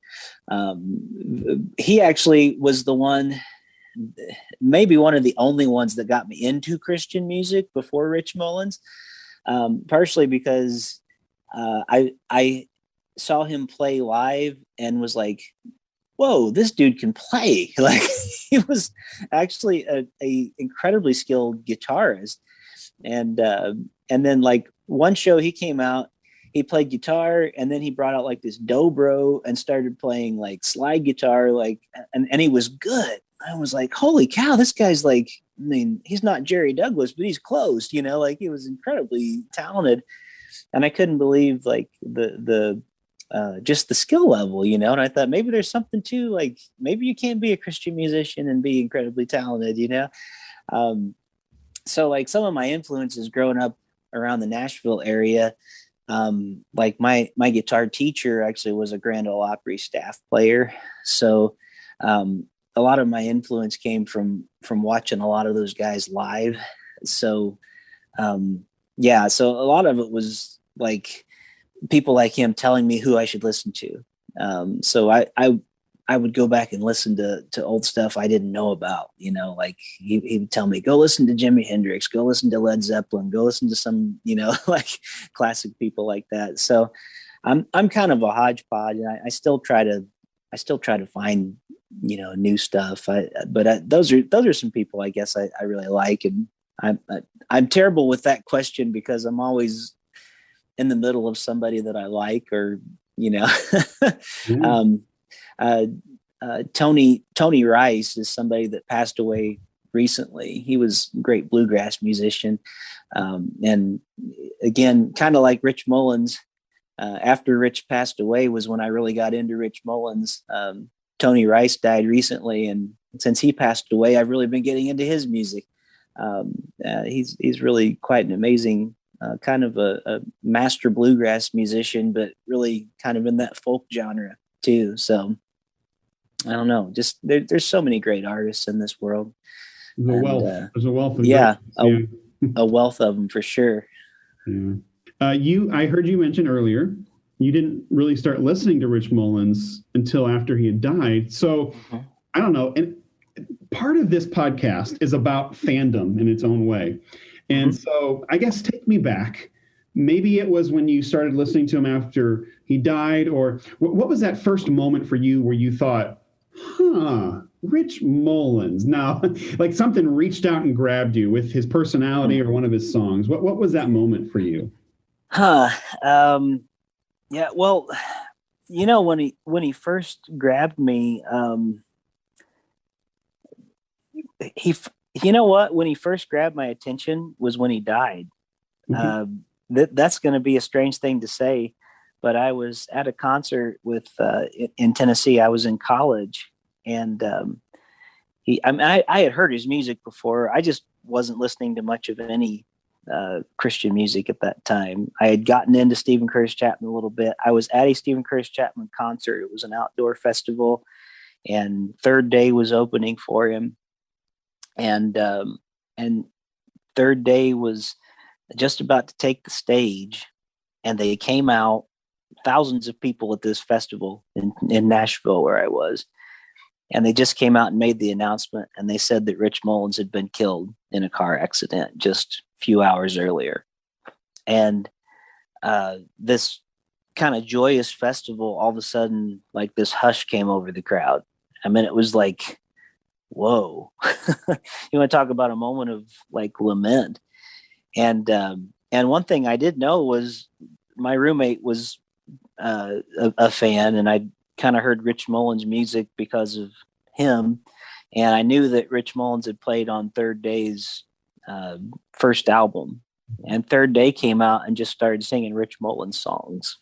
He actually was the one, maybe one of the only ones that got me into Christian music before Rich Mullins. Partially because I saw him play live and was like, whoa, this dude can play. Like, he was actually a incredibly skilled guitarist. And then, like, one show he came out, he played guitar, and then he brought out like this dobro and started playing like slide guitar, like, and he was good. I was like, holy cow, this guy's like, I mean, he's not Jerry Douglas, but he's close, like he was incredibly talented. And I couldn't believe like the just the skill level, and I thought maybe there's something to, like, maybe you can't be a Christian musician and be incredibly talented, so like some of my influences growing up around the Nashville area, like my guitar teacher actually was a Grand Ole Opry staff player. So a lot of my influence came from watching a lot of those guys live. So so a lot of it was like people like him telling me who I should listen to. So I would go back and listen to old stuff I didn't know about, like he would tell me, go listen to Jimi Hendrix, go listen to Led Zeppelin, go listen to some, like classic people like that. So I'm kind of a hodgepodge, and I still try to find, new stuff. Those are some people I guess I really like. And I'm terrible with that question because I'm always in the middle of somebody that I like, or, Tony Rice is somebody that passed away recently. He was a great bluegrass musician. And again, kind of like Rich Mullins, after Rich passed away was when I really got into Rich Mullins. Tony Rice died recently, and since he passed away, I've really been getting into his music. He's really quite an amazing kind of a master bluegrass musician, but really kind of in that folk genre too. So I don't know, just there's so many great artists in this world. There's a wealth of a wealth of them for sure. Yeah. I heard you mention earlier you didn't really start listening to Rich Mullins until after he had died. So I don't know. And part of this podcast is about fandom in its own way. And so I guess take me back. Maybe it was when you started listening to him after he died, or what was that first moment for you where you thought, Rich Mullins. Now, like something reached out and grabbed you with his personality or one of his songs. What was that moment for you? Yeah, well, when he first grabbed me, when he first grabbed my attention was when he died. That's going to be a strange thing to say, but I was at a concert in Tennessee. I was in college, and I had heard his music before. I just wasn't listening to much of any Christian music at that time. I had gotten into Stephen Curtis Chapman a little bit. I was at a Stephen Curtis Chapman concert. It was an outdoor festival, and Third Day was opening for him. And Third Day was just about to take the stage, and they came out, thousands of people at this festival in Nashville where I was, and they just came out and made the announcement, and they said that Rich Mullins had been killed in a car accident just a few hours earlier. And this kind of joyous festival, all of a sudden, like this hush came over the crowd. I mean, it was like, whoa. You want to talk about a moment of like lament. And one thing I did know was my roommate was a fan, and I kind of heard Rich Mullins music because of him. And I knew that Rich Mullins had played on Third Day's first album, and Third Day came out and just started singing Rich Mullins songs,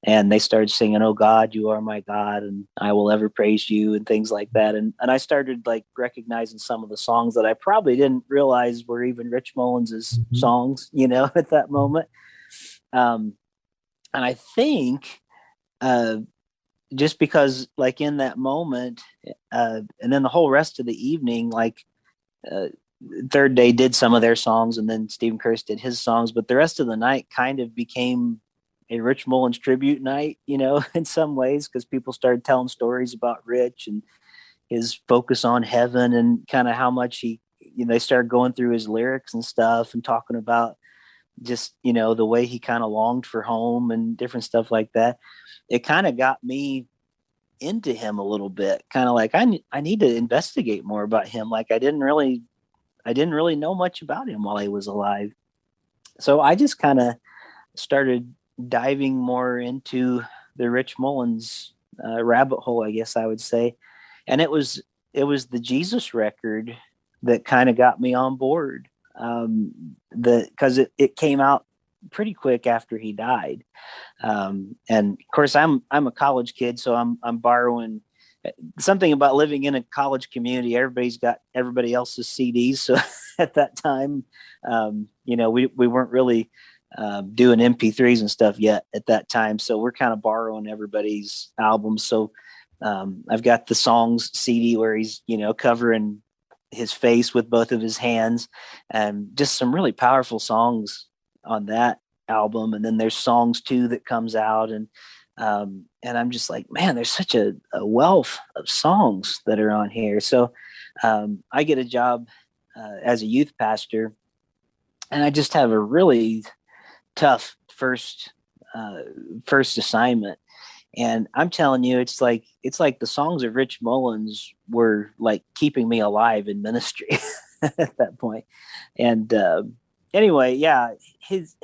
and they started singing, "Oh God, you are my God, and I will ever praise you," and things like that. And I started like recognizing some of the songs that I probably didn't realize were even Rich Mullins's songs, at that moment. And I think just because like in that moment, and then the whole rest of the evening, like Third Day did some of their songs, and then Stephen Curtis did his songs, but the rest of the night kind of became a Rich Mullins tribute night, in some ways, because people started telling stories about Rich and his focus on heaven and kind of how much they started going through his lyrics and stuff and talking about just, the way he kind of longed for home and different stuff like that. It kind of got me into him a little bit, kind of like I need to investigate more about him. Like I didn't really know much about him while he was alive. So I just kind of started diving more into the Rich Mullins rabbit hole, I guess I would say. And it was the Jesus record that kind of got me on board. Because it came out pretty quick after he died. And of course I'm a college kid, so I'm borrowing something about living in a college community. Everybody's got everybody else's CDs. So at that time, we weren't really doing MP3s and stuff yet at that time. So we're kind of borrowing everybody's albums. So I've got the songs CD where he's, covering his face with both of his hands, and just some really powerful songs on that album. And then there's songs too that comes out, and I'm just like, man, there's such a wealth of songs that are on here. So I get a job as a youth pastor, and I just have a really tough first assignment. And I'm telling you, it's like the songs of Rich Mullins were like keeping me alive in ministry at that point. And anyway, yeah, his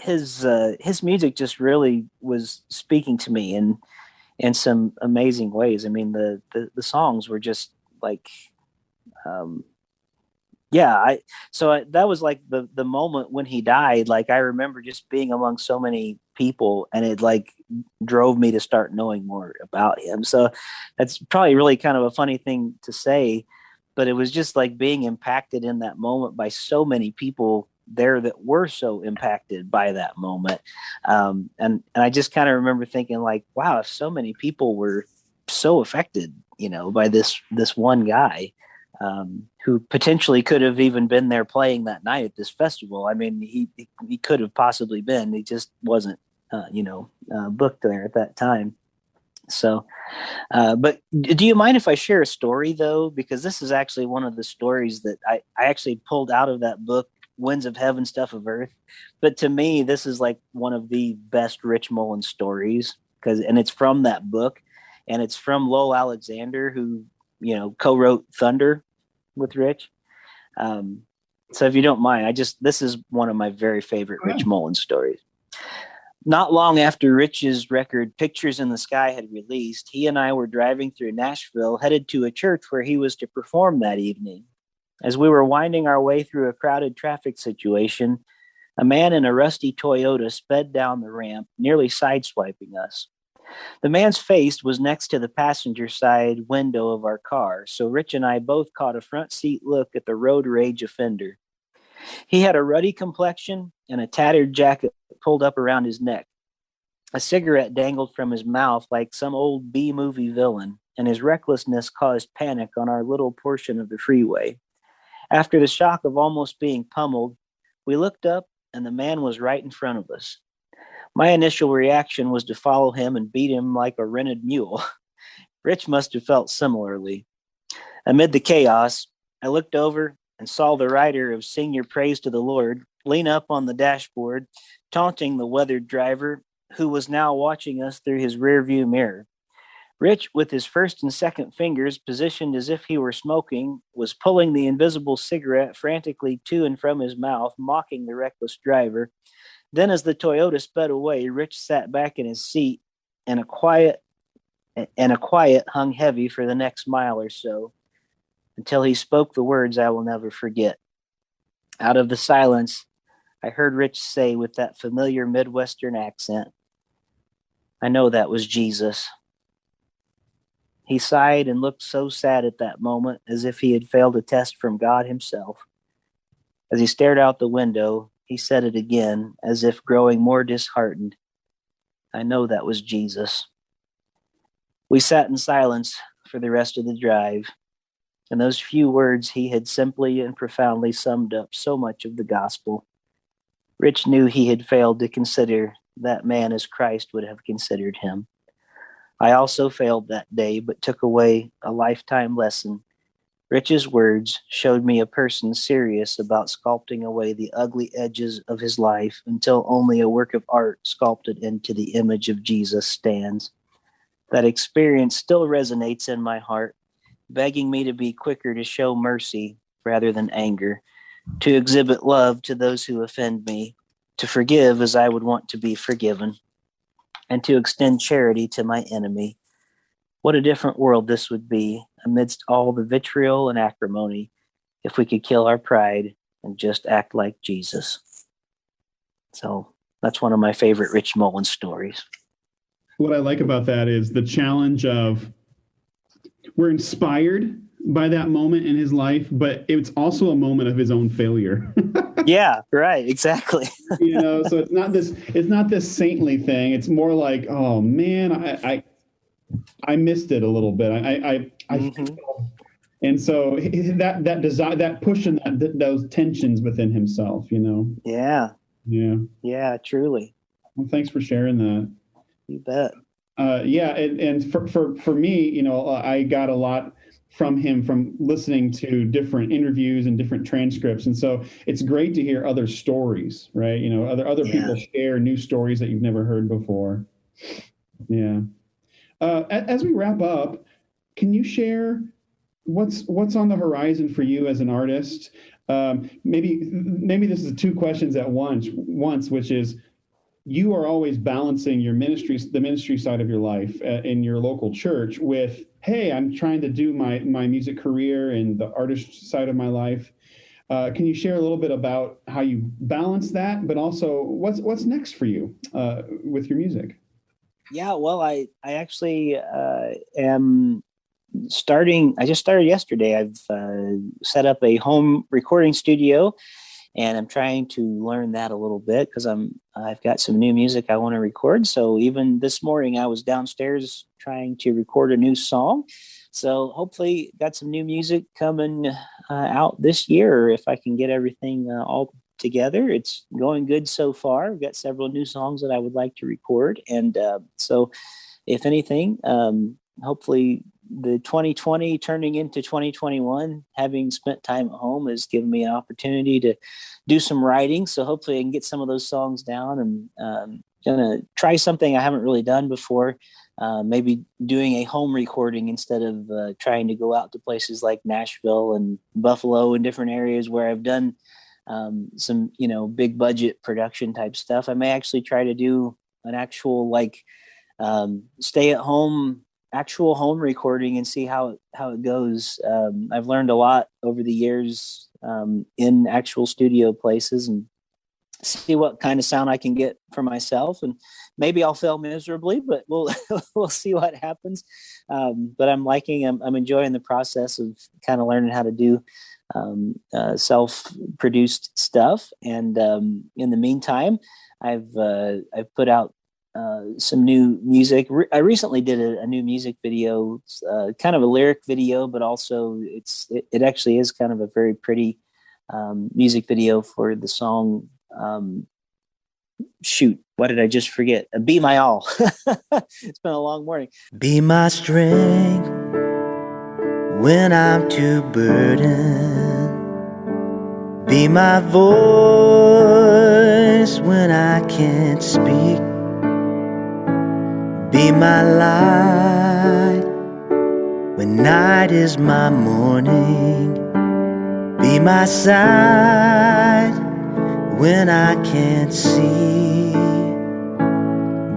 music just really was speaking to me in some amazing ways. I mean, the songs were just like, that was like the moment when he died. Like I remember just being among so many people, and it like drove me to start knowing more about him. So that's probably really kind of a funny thing to say, but it was just like being impacted in that moment by so many people there that were so impacted by that moment. And I just kind of remember thinking like, wow, if so many people were so affected, by this one guy, who potentially could have even been there playing that night at this festival. I mean, he could have possibly been, he just wasn't, booked there at that time. So, but do you mind if I share a story though? Because this is actually one of the stories that I actually pulled out of that book, Winds of Heaven, Stuff of Earth. But to me, this is like one of the best Rich Mullins stories, and it's from that book, and it's from Lowell Alexander, who, co-wrote Thunder with Rich. So if you don't mind, this is one of my very favorite Rich Mullins stories. Not long after Rich's record Pictures in the Sky had released, he and I were driving through Nashville, headed to a church where he was to perform that evening. As we were winding our way through a crowded traffic situation, a man in a rusty Toyota sped down the ramp, nearly sideswiping us. The man's face was next to the passenger side window of our car, so Rich and I both caught a front seat look at the road rage offender. He had a ruddy complexion and a tattered jacket pulled up around his neck. A cigarette dangled from his mouth like some old B-movie villain, and his recklessness caused panic on our little portion of the freeway. After the shock of almost being pummeled, we looked up, and the man was right in front of us. My initial reaction was to follow him and beat him like a rented mule. Rich must have felt similarly. Amid the chaos, I looked over and saw the writer of Sing Your Praise to the Lord lean up on the dashboard, taunting the weathered driver, who was now watching us through his rearview mirror. Rich, with his first and second fingers positioned as if he were smoking, was pulling the invisible cigarette frantically to and from his mouth, mocking the reckless driver. Then as the Toyota sped away, Rich sat back in his seat, and a quiet hung heavy for the next mile or so, until he spoke the words I will never forget. Out of the silence, I heard Rich say with that familiar Midwestern accent, "I know that was Jesus." He sighed and looked so sad at that moment, as if he had failed a test from God himself. As he stared out the window, he said it again, as if growing more disheartened. "I know that was Jesus." We sat in silence for the rest of the drive. In those few words, he had simply and profoundly summed up so much of the gospel. Rich knew he had failed to consider that man as Christ would have considered him. I also failed that day, but took away a lifetime lesson. Rich's words showed me a person serious about sculpting away the ugly edges of his life until only a work of art sculpted into the image of Jesus stands. That experience still resonates in my heart, begging me to be quicker to show mercy rather than anger, to exhibit love to those who offend me, to forgive as I would want to be forgiven, and to extend charity to my enemy. What a different world this would be amidst all the vitriol and acrimony if we could kill our pride and just act like Jesus. So that's one of my favorite Rich Mullins stories. What I like about that is the challenge of we're inspired by that moment in his life, but it's also a moment of his own failure. Yeah, right. Exactly. So it's not this saintly thing. It's more like, oh man, I missed it a little bit. And so that desire, that push, and those tensions within himself, Yeah. Yeah. Yeah, truly. Well, thanks for sharing that. You bet. And for me, I got a lot from him from listening to different interviews and different transcripts. And so it's great to hear other stories, right? Other people share new stories that you've never heard before. Yeah. As we wrap up, can you share what's on the horizon for you as an artist? Maybe this is two questions at once, which is, you are always balancing the ministry side of your life in your local church with, hey, I'm trying to do my music career and the artist side of my life. Can you share a little bit about how you balance that, but also what's next for you with your music? Yeah, well, I actually am starting. I just started yesterday. I've set up a home recording studio, and I'm trying to learn that a little bit because I've got some new music I want to record. So even this morning, I was downstairs trying to record a new song. So hopefully, got some new music coming out this year if I can get everything all together. It's going good so far. I've got several new songs that I would like to record, and so if anything, hopefully the 2020 turning into 2021, having spent time at home has given me an opportunity to do some writing. So hopefully I can get some of those songs down, and gonna try something I haven't really done before. Maybe doing a home recording instead of trying to go out to places like Nashville and Buffalo and different areas where I've done some, big budget production type stuff. I may actually try to do an actual stay at home, actual home recording and see how it goes. I've learned a lot over the years in actual studio places, and see what kind of sound I can get for myself. And maybe I'll fail miserably, but we'll see what happens. But I'm enjoying the process of kind of learning how to do self-produced stuff. And in the meantime, I've put out some new music. I recently did a new music video, kind of a lyric video, but also it actually is kind of a very pretty music video for the song. Shoot, what did I just forget? Be My All. It's been a long morning. Be my strength when I'm too burdened. Be my voice when I can't speak. Be my light when night is my morning. Be my sight when I can't see.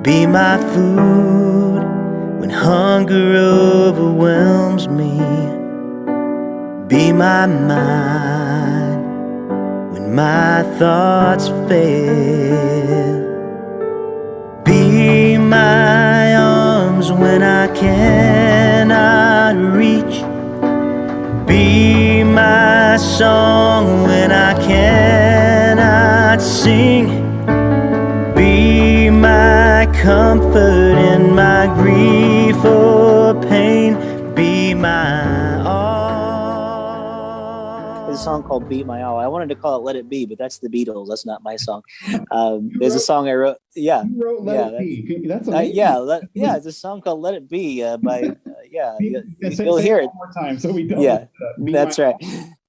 Be my food when hunger overwhelms me. Be my mind when my thoughts fail. Be my arms when I cannot reach. Be my song when I cannot sing. Be my comfort in my grief. Oh, Be my all. There's a song called Be My All. I wanted to call it Let It Be, but that's the Beatles. That's not my song. There's a song I wrote. Yeah. You wrote Let It Be. That's amazing. It's a song called Let It Be by, You'll hear it. one more time so we don't. Yeah, that's right.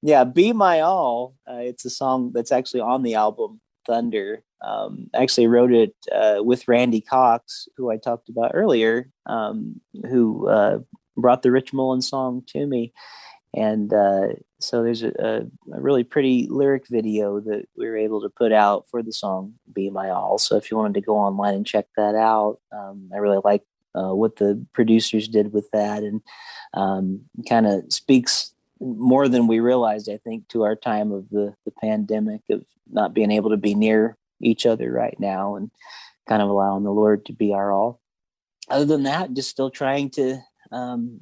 Yeah, Be My All. It's a song that's actually on the album Thunder. I actually wrote it with Randy Cox, who I talked about earlier, who brought the Rich Mullins song to me. And so there's a really pretty lyric video that we were able to put out for the song Be My All. So if you wanted to go online and check that out, I really like what the producers did with that, and kind of speaks more than we realized, I think, to our time of the pandemic, of not being able to be near each other right now, and kind of allowing the Lord to be our all. Other than that, just still trying to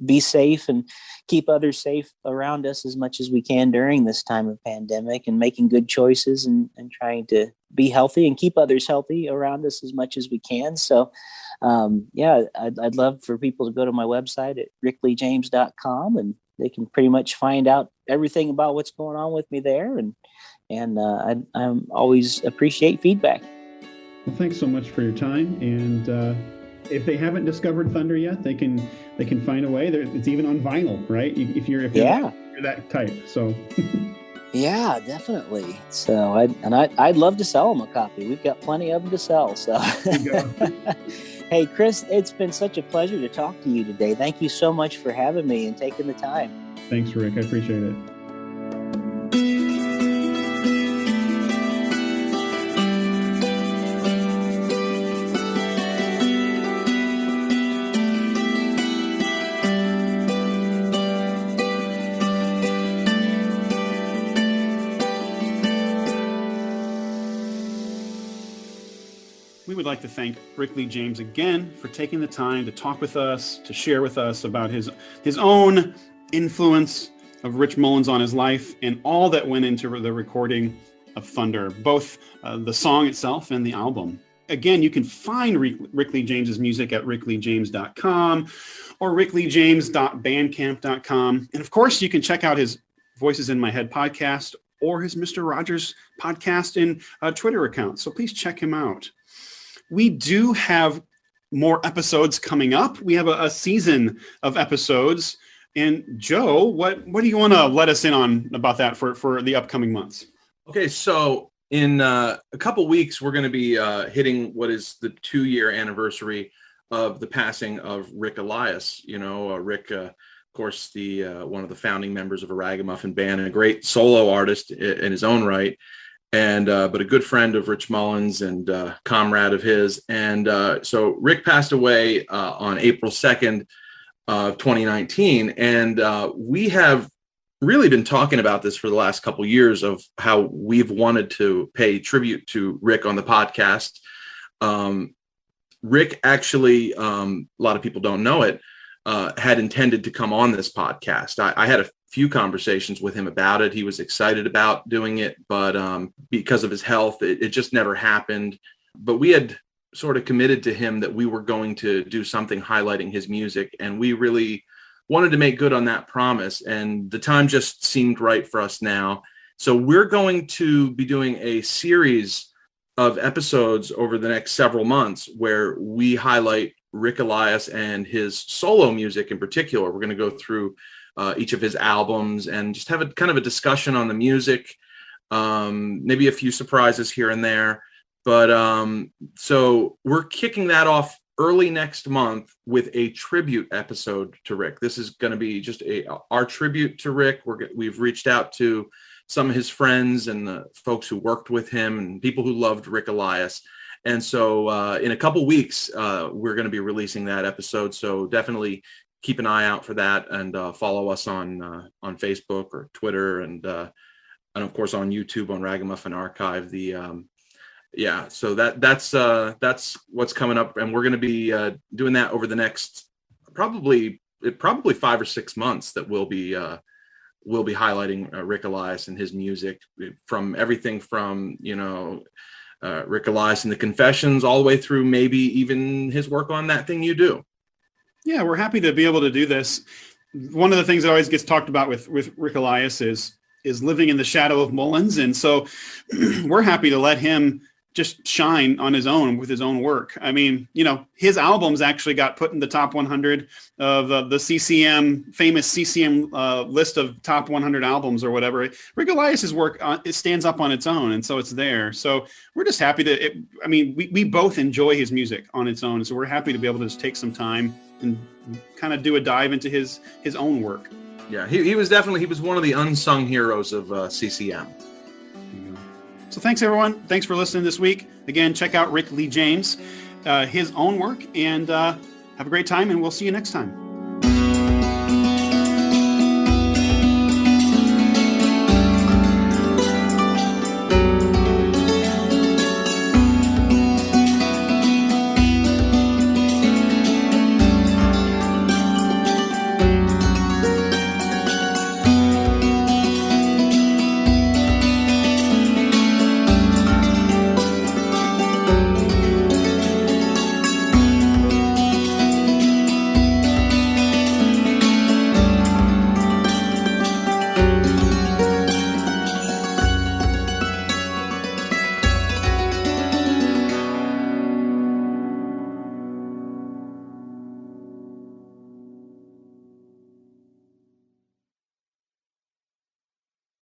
be safe and keep others safe around us as much as we can during this time of pandemic, and making good choices and trying to be healthy and keep others healthy around us as much as we can. So, I'd love for people to go to my website at rickleyjames.com, and they can pretty much find out everything about what's going on with me there. And I'm always appreciate feedback. Well, thanks so much for your time. And if they haven't discovered Thunder yet, they can find a way. It's even on vinyl, right? If you're that type. So yeah, definitely. So I'd love to sell them a copy. We've got plenty of them to sell. So there you go. Hey, Chris, it's been such a pleasure to talk to you today. Thank you so much for having me and taking the time. Thanks, Rick. I appreciate it. We would like to thank Rick James again for taking the time to talk with us, to share with us about his own influence of Rich Mullins on his life and all that went into the recording of Thunder, both the song itself and the album. Again, you can find Rick James's music at rickleyjames.com or rickleyjames.bandcamp.com. And of course, you can check out his Voices in My Head podcast or his Mr. Rogers podcast and Twitter account. So please check him out. We do have more episodes coming up. We have a season of episodes. And Joe, what do you want to let us in on about that for the upcoming months? Okay, so in a couple weeks, we're going to be hitting what is the 2-year anniversary of the passing of Rick Elias. You know, Rick, of course, the one of the founding members of a Ragamuffin band and a great solo artist in his own right. And but a good friend of Rich Mullins and comrade of his. And so Rick passed away on April 2nd of 2019. And we have really been talking about this for the last couple of years of how we've wanted to pay tribute to Rick on the podcast. Rick actually, a lot of people don't know it, had intended to come on this podcast. I had a few conversations with him about it. He was excited about doing it, but because of his health, it just never happened. But we had sort of committed to him that we were going to do something highlighting his music, and we really wanted to make good on that promise, and the time just seemed right for us now. So we're going to be doing a series of episodes over the next several months where we highlight Rick Elias and his solo music in particular. We're going to go through each of his albums and just have a kind of a discussion on the music, maybe a few surprises here and there. But so we're kicking that off early next month with a tribute episode to Rick. This is going to be just our tribute to Rick. We've reached out to some of his friends and the folks who worked with him and people who loved Rick Elias. And so in a couple weeks, we're going to be releasing that episode. So definitely keep an eye out for that, and follow us on Facebook or Twitter, and of course on YouTube on Ragamuffin Archive. So that's what's coming up, and we're going to be doing that over the next probably 5 or 6 months. That we'll be highlighting Rick Elias and his music, from everything from Rick Elias and the Confessions all the way through maybe even his work on That Thing You Do. Yeah, we're happy to be able to do this. one of the things that always gets talked about with Rick Elias is living in the shadow of Mullins. And so we're happy to let him just shine on his own with his own work. I mean, his albums actually got put in the top 100 of the famous CCM list of top 100 albums or whatever. Rick Elias's work, it stands up on its own. And so it's there. So we're just happy we both enjoy his music on its own. So we're happy to be able to just take some time and kind of do a dive into his own work. Yeah, he was one of the unsung heroes of CCM. So thanks, everyone. Thanks for listening this week. Again, check out Rick Lee James, his own work, and have a great time, and we'll see you next time.